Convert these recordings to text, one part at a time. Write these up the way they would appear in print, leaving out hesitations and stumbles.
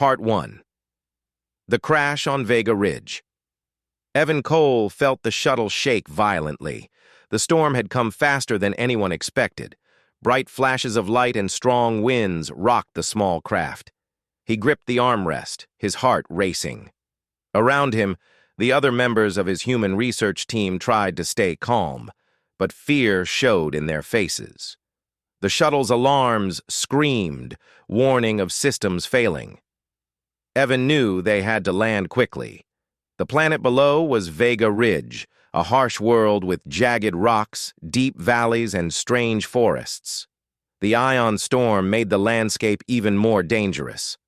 Part 1. The Crash on Vega Ridge. Evan Cole felt the shuttle shake violently. The storm had come faster than anyone expected. Bright flashes of light and strong winds rocked the small craft. He gripped the armrest, his heart racing. Around him, the other members of his human research team tried to stay calm, but fear showed in their faces. The shuttle's alarms screamed, warning of systems failing. Evan knew they had to land quickly. The planet below was Vega Ridge, a harsh world with jagged rocks, deep valleys, and strange forests. The ion storm made the landscape even more dangerous.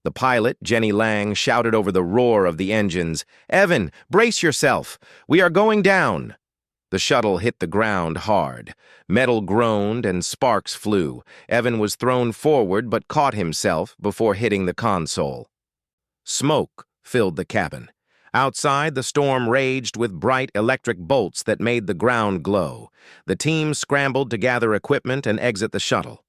The pilot, Jenny Lang, shouted over the roar of the engines, "Evan, brace yourself! We are going down!" The shuttle hit the ground hard. Metal groaned and sparks flew. Evan was thrown forward but caught himself before hitting the console. Smoke filled the cabin. Outside, the storm raged with bright electric bolts that made the ground glow. The team scrambled to gather equipment and exit the shuttle.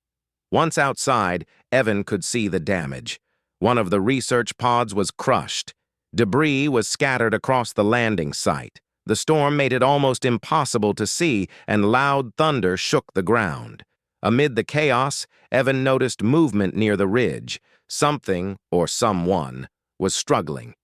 Once outside, Evan could see the damage. One of the research pods was crushed. Debris was scattered across the landing site. The storm made it almost impossible to see, and loud thunder shook the ground. Amid the chaos, Evan noticed movement near the ridge. Something, or someone, was struggling.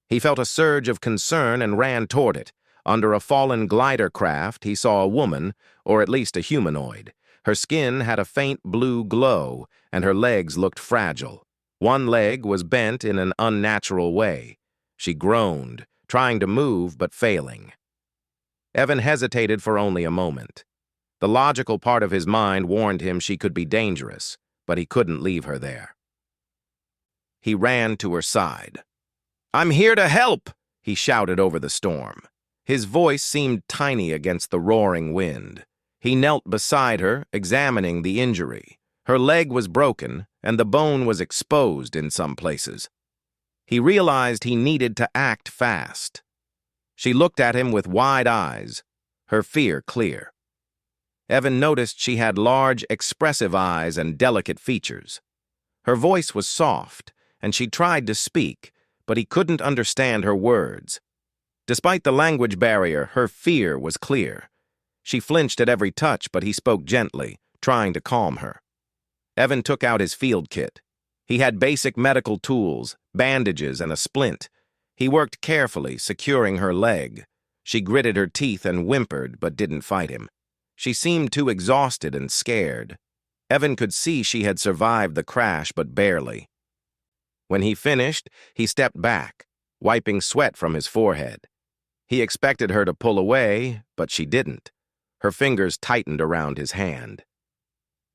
He felt a surge of concern and ran toward it. Under a fallen glider craft, he saw a woman, or at least a humanoid. Her skin had a faint blue glow, and her legs looked fragile. One leg was bent in an unnatural way. She groaned, trying to move but failing. Evan hesitated for only a moment. The logical part of his mind warned him she could be dangerous, but he couldn't leave her there. He ran to her side. "I'm here to help!" he shouted over the storm. His voice seemed tiny against the roaring wind. He knelt beside her, examining the injury. Her leg was broken, and the bone was exposed in some places. He realized he needed to act fast. She looked at him with wide eyes, her fear clear. Evan noticed she had large, expressive eyes and delicate features. Her voice was soft, and she tried to speak, but he couldn't understand her words. Despite the language barrier, her fear was clear. She flinched at every touch, but he spoke gently, trying to calm her. Evan took out his field kit. He had basic medical tools, bandages, and a splint. He worked carefully, securing her leg. She gritted her teeth and whimpered, but didn't fight him. She seemed too exhausted and scared. Evan could see she had survived the crash, but barely. When he finished, he stepped back, wiping sweat from his forehead. He expected her to pull away, but she didn't. Her fingers tightened around his hand.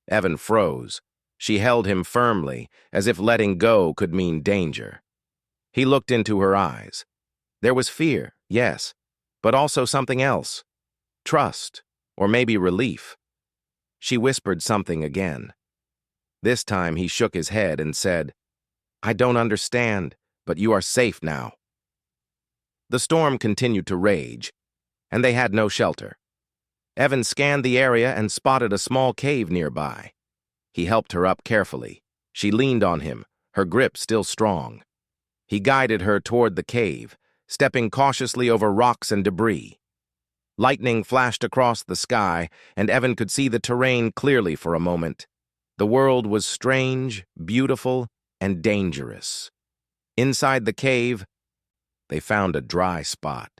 Evan froze. She held him firmly, as if letting go could mean danger. He looked into her eyes. There was fear, yes, but also something else. Trust, or maybe relief. She whispered something again. This time he shook his head and said, "I don't understand, but you are safe now." The storm continued to rage, and they had no shelter. Evan scanned the area and spotted a small cave nearby. He helped her up carefully. She leaned on him, her grip still strong. He guided her toward the cave, stepping cautiously over rocks and debris. Lightning flashed across the sky, and Evan could see the terrain clearly for a moment. The world was strange, beautiful, and dangerous. Inside the cave, they found a dry spot.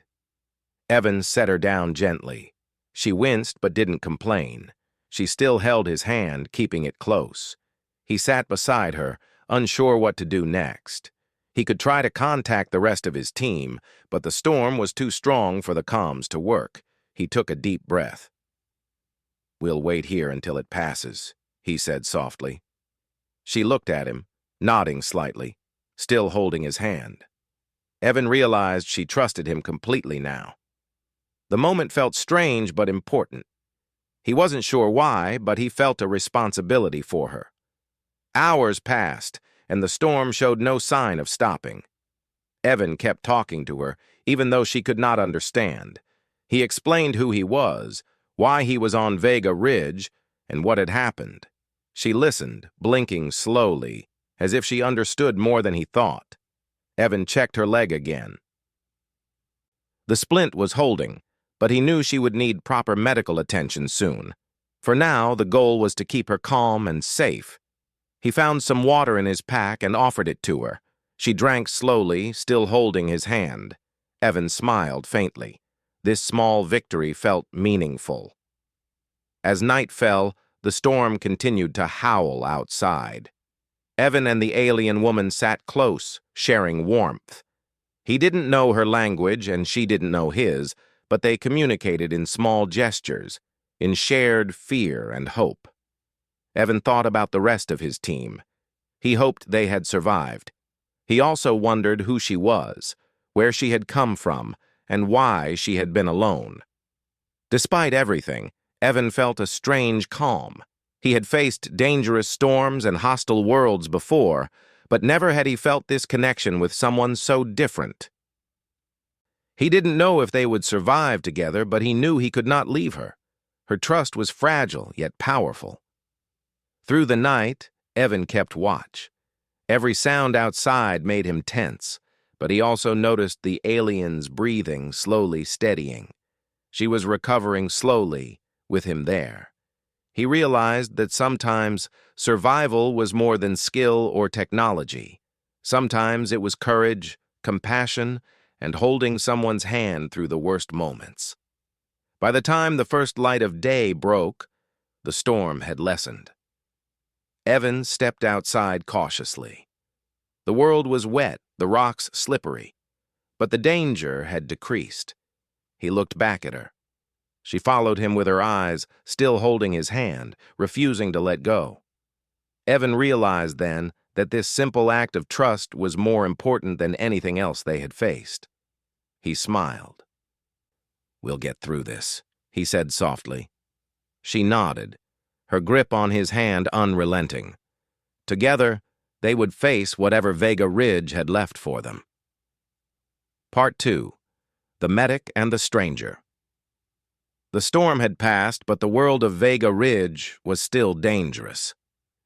Evan set her down gently. She winced but didn't complain. She still held his hand, keeping it close. He sat beside her, unsure what to do next. He could try to contact the rest of his team, but the storm was too strong for the comms to work. He took a deep breath. "We'll wait here until it passes," he said softly. She looked at him, nodding slightly, still holding his hand. Evan realized she trusted him completely now. The moment felt strange but important. He wasn't sure why, but he felt a responsibility for her. Hours passed, and the storm showed no sign of stopping. Evan kept talking to her, even though she could not understand. He explained who he was, why he was on Vega Ridge, and what had happened. She listened, blinking slowly, as if she understood more than he thought. Evan checked her leg again. The splint was holding, but he knew she would need proper medical attention soon. For now, the goal was to keep her calm and safe. He found some water in his pack and offered it to her. She drank slowly, still holding his hand. Evan smiled faintly. This small victory felt meaningful. As night fell, the storm continued to howl outside. Evan and the alien woman sat close, sharing warmth. He didn't know her language and she didn't know his, but they communicated in small gestures, in shared fear and hope. Evan thought about the rest of his team. He hoped they had survived. He also wondered who she was, where she had come from, and why she had been alone. Despite everything, Evan felt a strange calm. He had faced dangerous storms and hostile worlds before, but never had he felt this connection with someone so different. He didn't know if they would survive together, but he knew he could not leave her. Her trust was fragile, yet powerful. Through the night, Evan kept watch. Every sound outside made him tense, but he also noticed the alien's breathing slowly steadying. She was recovering slowly, with him there. He realized that sometimes survival was more than skill or technology. Sometimes it was courage, compassion, and holding someone's hand through the worst moments. By the time the first light of day broke, the storm had lessened. Evan stepped outside cautiously. The world was wet, the rocks slippery, but the danger had decreased. He looked back at her. She followed him with her eyes, still holding his hand, refusing to let go. Evan realized then that this simple act of trust was more important than anything else they had faced. He smiled. "We'll get through this," he said softly. She nodded, her grip on his hand unrelenting. Together, they would face whatever Vega Ridge had left for them. Part 2. The Medic and the Stranger. The storm had passed, but the world of Vega Ridge was still dangerous.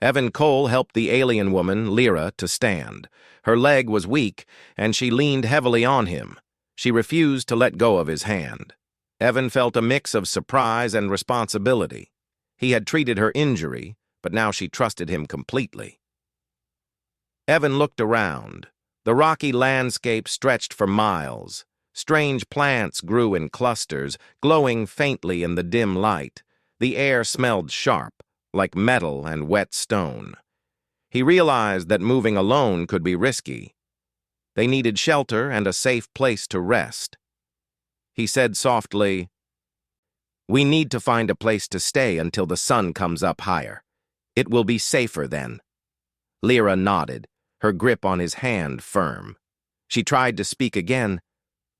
Evan Cole helped the alien woman, Lyra, to stand. Her leg was weak, and she leaned heavily on him. She refused to let go of his hand. Evan felt a mix of surprise and responsibility. He had treated her injury, but now she trusted him completely. Evan looked around. The rocky landscape stretched for miles. Strange plants grew in clusters, glowing faintly in the dim light. The air smelled sharp, like metal and wet stone. He realized that moving alone could be risky. They needed shelter and a safe place to rest. He said softly, "We need to find a place to stay until the sun comes up higher. It will be safer then." Lyra nodded, her grip on his hand firm. She tried to speak again,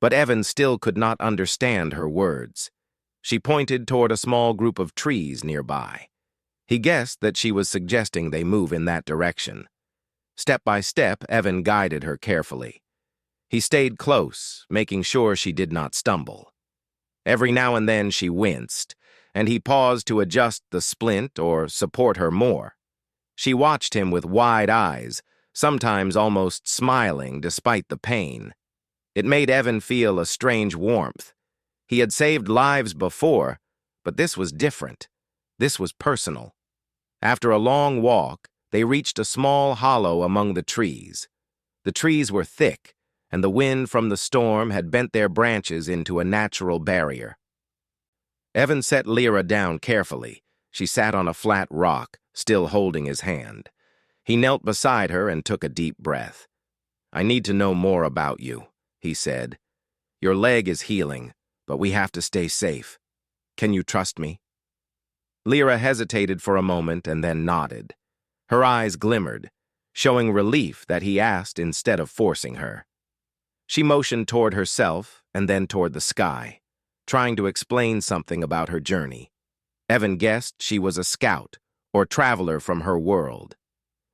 but Evan still could not understand her words. She pointed toward a small group of trees nearby. He guessed that she was suggesting they move in that direction. Step by step, Evan guided her carefully. He stayed close, making sure she did not stumble. Every now and then she winced, and he paused to adjust the splint or support her more. She watched him with wide eyes, sometimes almost smiling despite the pain. It made Evan feel a strange warmth. He had saved lives before, but this was different. This was personal. After a long walk, they reached a small hollow among the trees. The trees were thick, and the wind from the storm had bent their branches into a natural barrier. Evan set Lyra down carefully. She sat on a flat rock, still holding his hand. He knelt beside her and took a deep breath. "I need to know more about you," he said. "Your leg is healing, but we have to stay safe. Can you trust me?" Lyra hesitated for a moment and then nodded. Her eyes glimmered, showing relief that he asked instead of forcing her. She motioned toward herself and then toward the sky, trying to explain something about her journey. Evan guessed she was a scout or traveler from her world.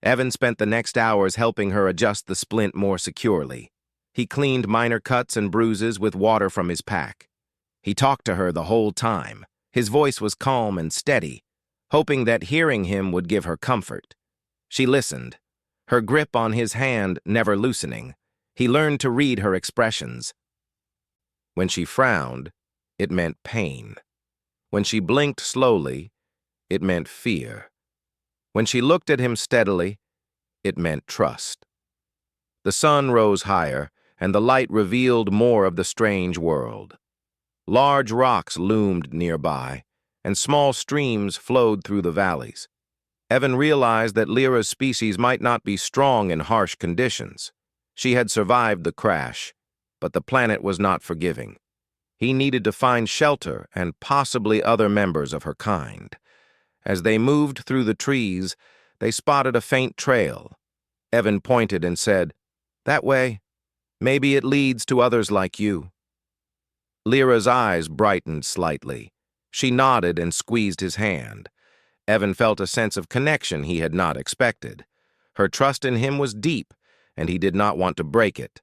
Evan spent the next hours helping her adjust the splint more securely. He cleaned minor cuts and bruises with water from his pack. He talked to her the whole time. His voice was calm and steady, hoping that hearing him would give her comfort. She listened, her grip on his hand never loosening. He learned to read her expressions. When she frowned, it meant pain. When she blinked slowly, it meant fear. When she looked at him steadily, it meant trust. The sun rose higher, and the light revealed more of the strange world. Large rocks loomed nearby, and small streams flowed through the valleys. Evan realized that Lyra's species might not be strong in harsh conditions. She had survived the crash, but the planet was not forgiving. He needed to find shelter and possibly other members of her kind. As they moved through the trees, they spotted a faint trail. Evan pointed and said, "That way. Maybe it leads to others like you." Lyra's eyes brightened slightly. She nodded and squeezed his hand. Evan felt a sense of connection he had not expected. Her trust in him was deep, and he did not want to break it.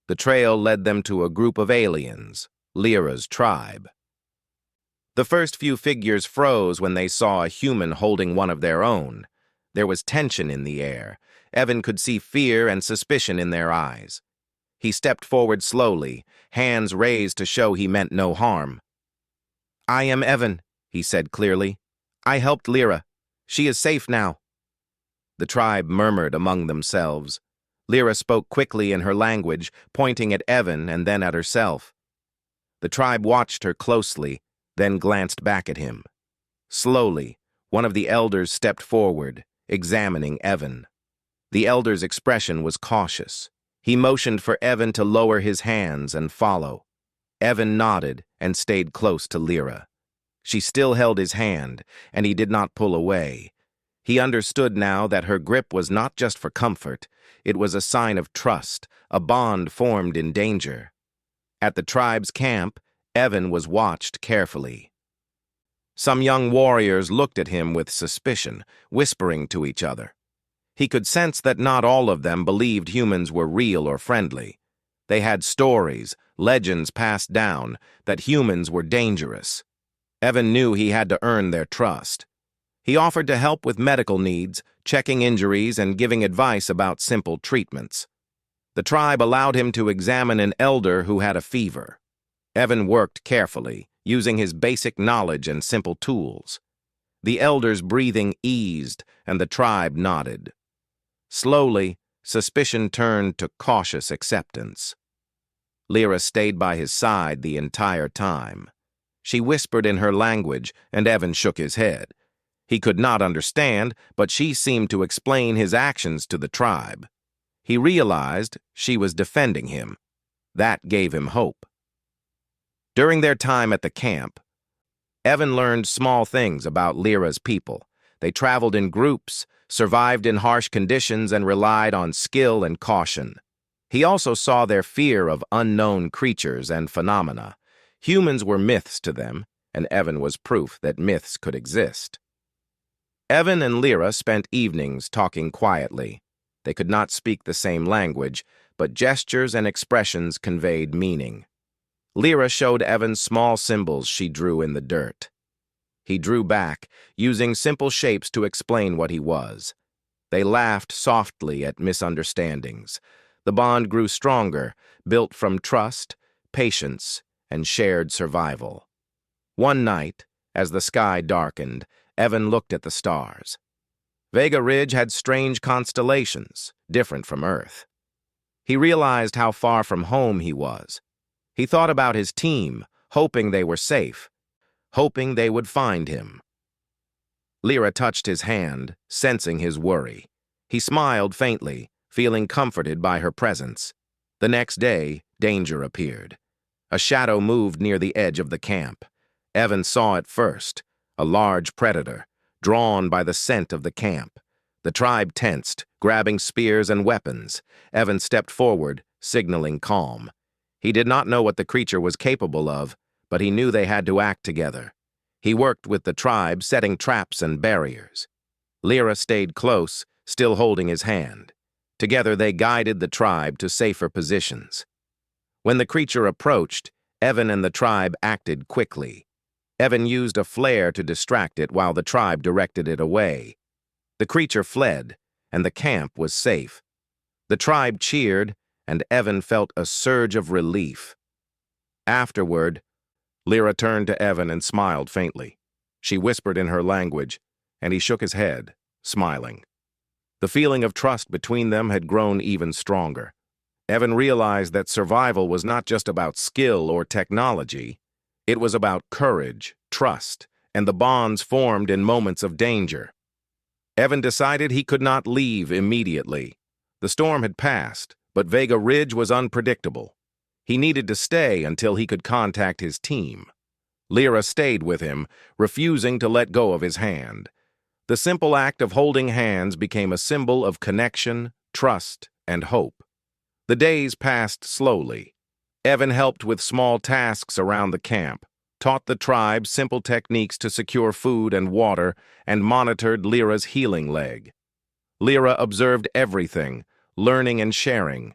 The trail led them to a group of aliens, Lyra's tribe. The first few figures froze when they saw a human holding one of their own. There was tension in the air. Evan could see fear and suspicion in their eyes. He stepped forward slowly, hands raised to show he meant no harm. "I am Evan," he said clearly. "I helped Lyra. She is safe now." The tribe murmured among themselves. Lyra spoke quickly in her language, pointing at Evan and then at herself. The tribe watched her closely, then glanced back at him. Slowly, one of the elders stepped forward, examining Evan. The elder's expression was cautious. He motioned for Evan to lower his hands and follow. Evan nodded and stayed close to Lyra. She still held his hand, and he did not pull away. He understood now that her grip was not just for comfort. It was a sign of trust, a bond formed in danger. At the tribe's camp, Evan was watched carefully. Some young warriors looked at him with suspicion, whispering to each other. He could sense that not all of them believed humans were real or friendly. They had stories, legends passed down, that humans were dangerous. Evan knew he had to earn their trust. He offered to help with medical needs, checking injuries and giving advice about simple treatments. The tribe allowed him to examine an elder who had a fever. Evan worked carefully, using his basic knowledge and simple tools. The elder's breathing eased, and the tribe nodded. Slowly, suspicion turned to cautious acceptance. Lyra stayed by his side the entire time. She whispered in her language, and Evan shook his head. He could not understand, but she seemed to explain his actions to the tribe. He realized she was defending him. That gave him hope. During their time at the camp, Evan learned small things about Lyra's people. They traveled in groups, survived in harsh conditions, and relied on skill and caution. He also saw their fear of unknown creatures and phenomena. Humans were myths to them, and Evan was proof that myths could exist. Evan and Lyra spent evenings talking quietly. They could not speak the same language, but gestures and expressions conveyed meaning. Lyra showed Evan small symbols she drew in the dirt. He drew back, using simple shapes to explain what he was. They laughed softly at misunderstandings. The bond grew stronger, built from trust, patience, and shared survival. One night, as the sky darkened, Evan looked at the stars. Vega Ridge had strange constellations, different from Earth. He realized how far from home he was. He thought about his team, hoping they were safe, hoping they would find him. Lyra touched his hand, sensing his worry. He smiled faintly, feeling comforted by her presence. The next day, danger appeared. A shadow moved near the edge of the camp. Evan saw it first, a large predator, drawn by the scent of the camp. The tribe tensed, grabbing spears and weapons. Evan stepped forward, signaling calm. He did not know what the creature was capable of, but he knew they had to act together. He worked with the tribe, setting traps and barriers. Lyra stayed close, still holding his hand. Together they guided the tribe to safer positions. When the creature approached, Evan and the tribe acted quickly. Evan used a flare to distract it while the tribe directed it away. The creature fled, and the camp was safe. The tribe cheered, and Evan felt a surge of relief. Afterward, Lyra turned to Evan and smiled faintly. She whispered in her language, and he shook his head, smiling. The feeling of trust between them had grown even stronger. Evan realized that survival was not just about skill or technology. It was about courage, trust, and the bonds formed in moments of danger. Evan decided he could not leave immediately. The storm had passed, but Vega Ridge was unpredictable. He needed to stay until he could contact his team. Lyra stayed with him, refusing to let go of his hand. The simple act of holding hands became a symbol of connection, trust, and hope. The days passed slowly. Evan helped with small tasks around the camp, taught the tribe simple techniques to secure food and water, and monitored Lyra's healing leg. Lyra observed everything, learning and sharing.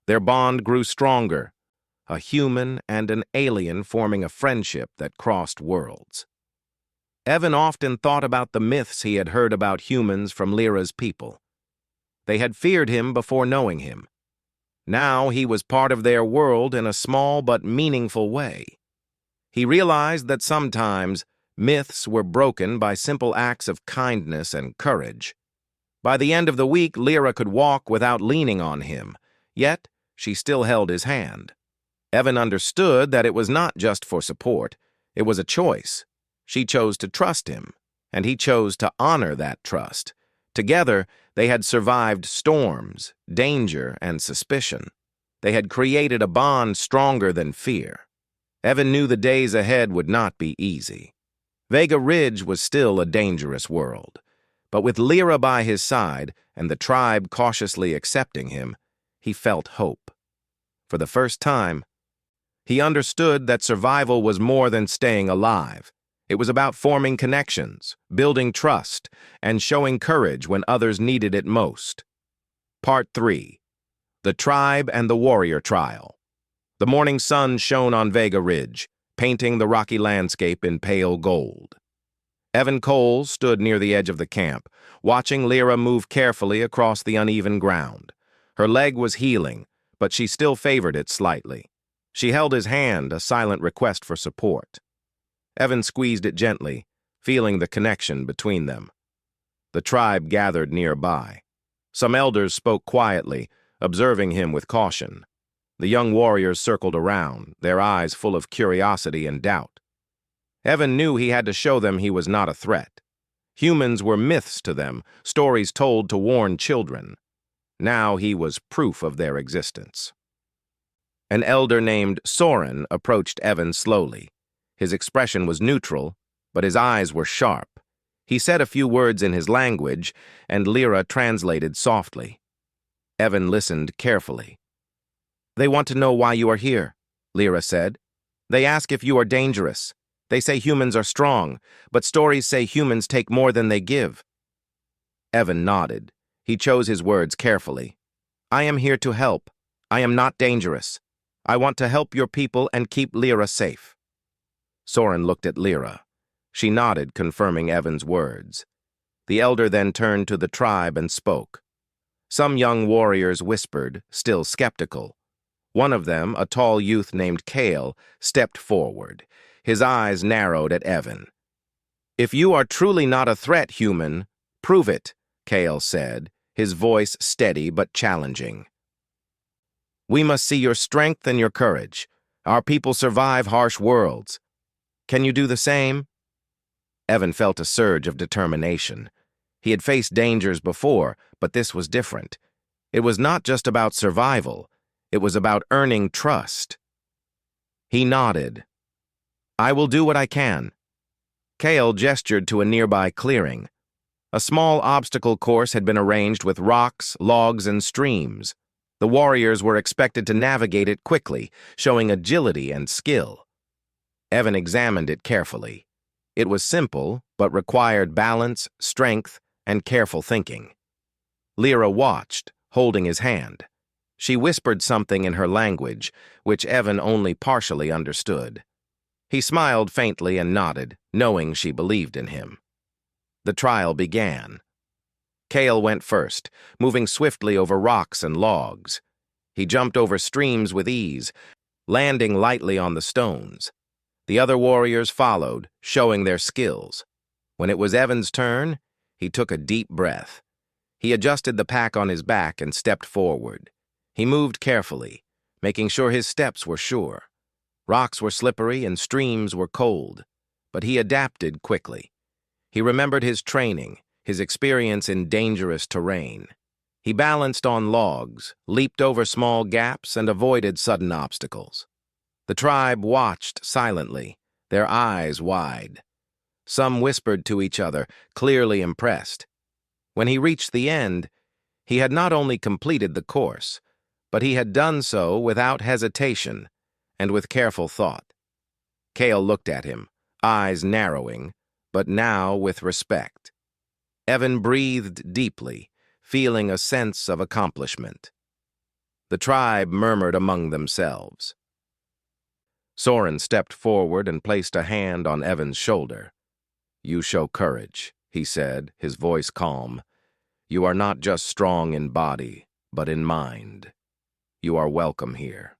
Their bond grew stronger, a human and an alien forming a friendship that crossed worlds. Evan often thought about the myths he had heard about humans from Lyra's people. They had feared him before knowing him. Now he was part of their world in a small but meaningful way. He realized that sometimes myths were broken by simple acts of kindness and courage. By the end of the week, Lyra could walk without leaning on him, yet she still held his hand. Evan understood that it was not just for support, it was a choice. She chose to trust him, and he chose to honor that trust. Together, they had survived storms, danger, and suspicion. They had created a bond stronger than fear. Evan knew the days ahead would not be easy. Vega Ridge was still a dangerous world, but with Lyra by his side and the tribe cautiously accepting him, he felt hope. For the first time, he understood that survival was more than staying alive. It was about forming connections, building trust, and showing courage when others needed it most. Part 3. The Tribe and the Warrior Trial. The morning sun shone on Vega Ridge, painting the rocky landscape in pale gold. Evan Cole stood near the edge of the camp, watching Lyra move carefully across the uneven ground. Her leg was healing, but she still favored it slightly. She held his hand, a silent request for support. Evan squeezed it gently, feeling the connection between them. The tribe gathered nearby. Some elders spoke quietly, observing him with caution. The young warriors circled around, their eyes full of curiosity and doubt. Evan knew he had to show them he was not a threat. Humans were myths to them, stories told to warn children. Now he was proof of their existence. An elder named Soren approached Evan slowly. His expression was neutral, but his eyes were sharp. He said a few words in his language, and Lyra translated softly. Evan listened carefully. "They want to know why you are here," Lyra said. "They ask if you are dangerous. They say humans are strong, but stories say humans take more than they give." Evan nodded. He chose his words carefully. "I am here to help. I am not dangerous. I want to help your people and keep Lyra safe." Soren looked at Lyra. She nodded, confirming Evan's words. The elder then turned to the tribe and spoke. Some young warriors whispered, still skeptical. One of them, a tall youth named Kale, stepped forward. His eyes narrowed at Evan. "If you are truly not a threat, human, prove it," Kale said, his voice steady but challenging. "We must see your strength and your courage. Our people survive harsh worlds. Can you do the same?" Evan felt a surge of determination. He had faced dangers before, but this was different. It was not just about survival. It was about earning trust. He nodded. "I will do what I can." Kale gestured to a nearby clearing. A small obstacle course had been arranged with rocks, logs, and streams. The warriors were expected to navigate it quickly, showing agility and skill. Evan examined it carefully. It was simple, but required balance, strength, and careful thinking. Lyra watched, holding his hand. She whispered something in her language, which Evan only partially understood. He smiled faintly and nodded, knowing she believed in him. The trial began. Kale went first, moving swiftly over rocks and logs. He jumped over streams with ease, landing lightly on the stones. The other warriors followed, showing their skills. When it was Evan's turn, he took a deep breath. He adjusted the pack on his back and stepped forward. He moved carefully, making sure his steps were sure. Rocks were slippery and streams were cold, but he adapted quickly. He remembered his training, his experience in dangerous terrain. He balanced on logs, leaped over small gaps, and avoided sudden obstacles. The tribe watched silently, their eyes wide. Some whispered to each other, clearly impressed. When he reached the end, he had not only completed the course, but he had done so without hesitation and with careful thought. Kale looked at him, eyes narrowing, but now with respect. Evan breathed deeply, feeling a sense of accomplishment. The tribe murmured among themselves. Soren stepped forward and placed a hand on Evan's shoulder. "You show courage," he said, his voice calm. "You are not just strong in body, but in mind. You are welcome here."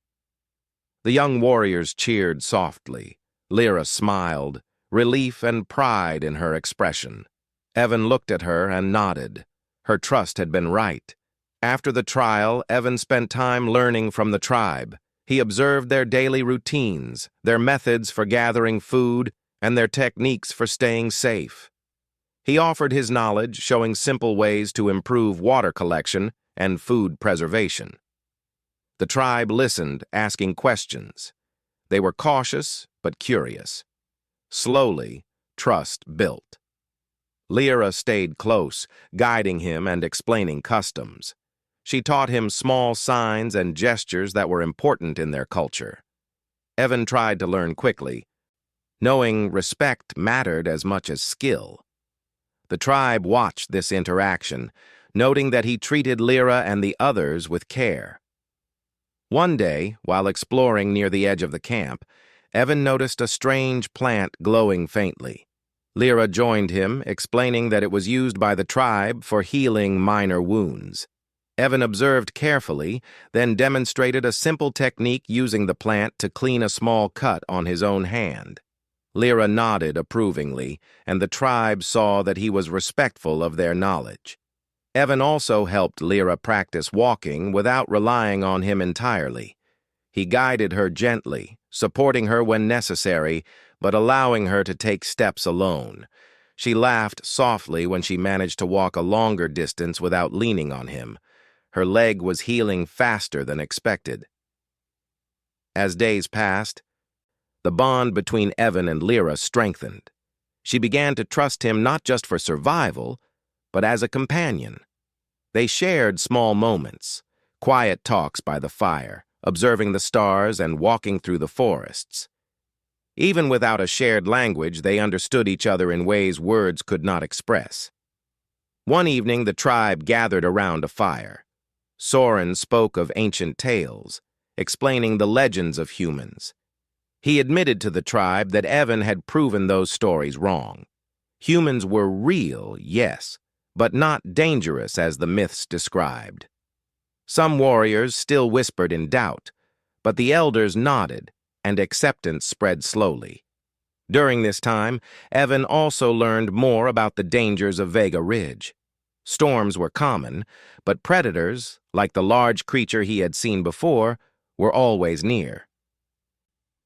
The young warriors cheered softly. Lyra smiled, relief and pride in her expression. Evan looked at her and nodded. Her trust had been right. After the trial, Evan spent time learning from the tribe. He observed their daily routines, their methods for gathering food, and their techniques for staying safe. He offered his knowledge, showing simple ways to improve water collection and food preservation. The tribe listened, asking questions. They were cautious, but curious. Slowly, trust built. Lyra stayed close, guiding him and explaining customs. She taught him small signs and gestures that were important in their culture. Evan tried to learn quickly, knowing respect mattered as much as skill. The tribe watched this interaction, noting that he treated Lyra and the others with care. One day, while exploring near the edge of the camp, Evan noticed a strange plant glowing faintly. Lyra joined him, explaining that it was used by the tribe for healing minor wounds. Evan observed carefully, then demonstrated a simple technique using the plant to clean a small cut on his own hand. Lyra nodded approvingly, and the tribe saw that he was respectful of their knowledge. Evan also helped Lyra practice walking without relying on him entirely. He guided her gently, supporting her when necessary, but allowing her to take steps alone. She laughed softly when she managed to walk a longer distance without leaning on him. Her leg was healing faster than expected. As days passed, the bond between Evan and Lyra strengthened. She began to trust him not just for survival, but as a companion. They shared small moments, quiet talks by the fire, observing the stars and walking through the forests. Even without a shared language, they understood each other in ways words could not express. One evening, the tribe gathered around a fire. Soren spoke of ancient tales, explaining the legends of humans. He admitted to the tribe that Evan had proven those stories wrong. Humans were real, yes, but not dangerous as the myths described. Some warriors still whispered in doubt, but the elders nodded, and acceptance spread slowly. During this time, Evan also learned more about the dangers of Vega Ridge. Storms were common, but predators, like the large creature he had seen before, were always near.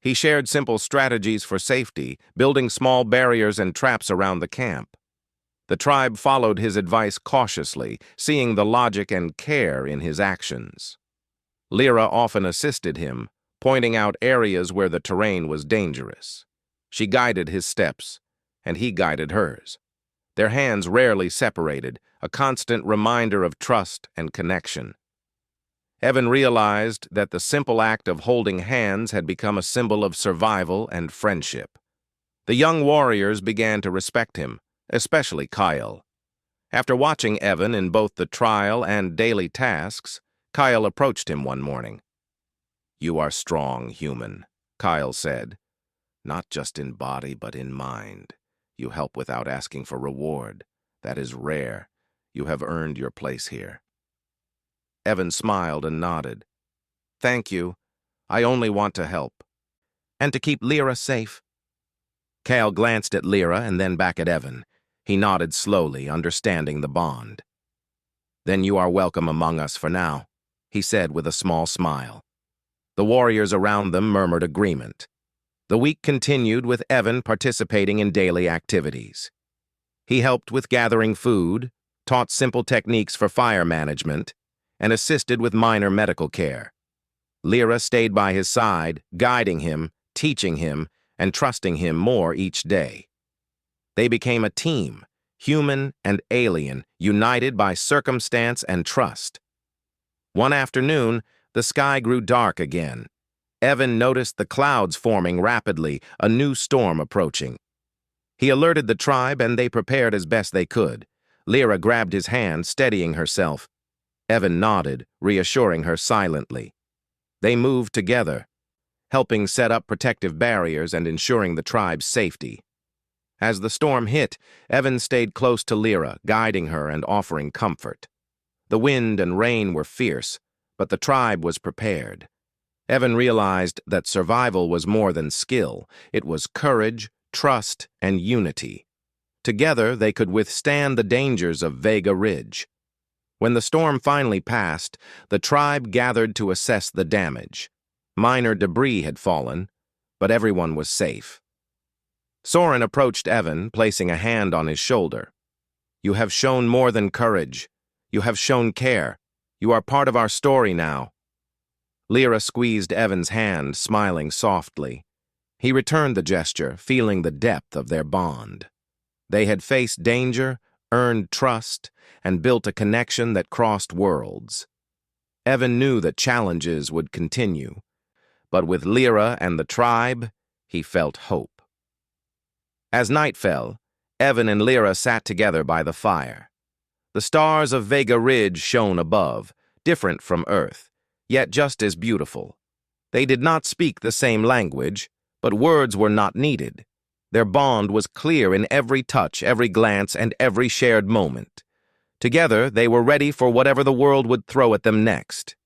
He shared simple strategies for safety, building small barriers and traps around the camp. The tribe followed his advice cautiously, seeing the logic and care in his actions. Lyra often assisted him, pointing out areas where the terrain was dangerous. She guided his steps, and he guided hers. Their hands rarely separated, a constant reminder of trust and connection. Evan realized that the simple act of holding hands had become a symbol of survival and friendship. The young warriors began to respect him, especially Kyle. After watching Evan in both the trial and daily tasks, Kyle approached him one morning. "You are strong, human," Kyle said. "Not just in body, but in mind. You help without asking for reward. That is rare. You have earned your place here." Evan smiled and nodded. "Thank you. I only want to help. And to keep Lyra safe." Cal glanced at Lyra and then back at Evan. He nodded slowly, understanding the bond. "Then you are welcome among us for now," he said with a small smile. The warriors around them murmured agreement. The week continued with Evan participating in daily activities. He helped with gathering food, taught simple techniques for fire management, and assisted with minor medical care. Lyra stayed by his side, guiding him, teaching him, and trusting him more each day. They became a team, human and alien, united by circumstance and trust. One afternoon, the sky grew dark again. Evan noticed the clouds forming rapidly, a new storm approaching. He alerted the tribe and they prepared as best they could. Lyra grabbed his hand, steadying herself. Evan nodded, reassuring her silently. They moved together, helping set up protective barriers and ensuring the tribe's safety. As the storm hit, Evan stayed close to Lyra, guiding her and offering comfort. The wind and rain were fierce, but the tribe was prepared. Evan realized that survival was more than skill. It was courage, trust, and unity. Together, they could withstand the dangers of Vega Ridge. When the storm finally passed, the tribe gathered to assess the damage. Minor debris had fallen, but everyone was safe. Soren approached Evan, placing a hand on his shoulder. "You have shown more than courage. You have shown care. You are part of our story now." Lyra squeezed Evan's hand, smiling softly. He returned the gesture, feeling the depth of their bond. They had faced danger, earned trust, and built a connection that crossed worlds. Evan knew that challenges would continue, but with Lyra and the tribe, he felt hope. As night fell, Evan and Lyra sat together by the fire. The stars of Vega Ridge shone above, different from Earth, yet just as beautiful. They did not speak the same language, but words were not needed. Their bond was clear in every touch, every glance, and every shared moment. Together, they were ready for whatever the world would throw at them next.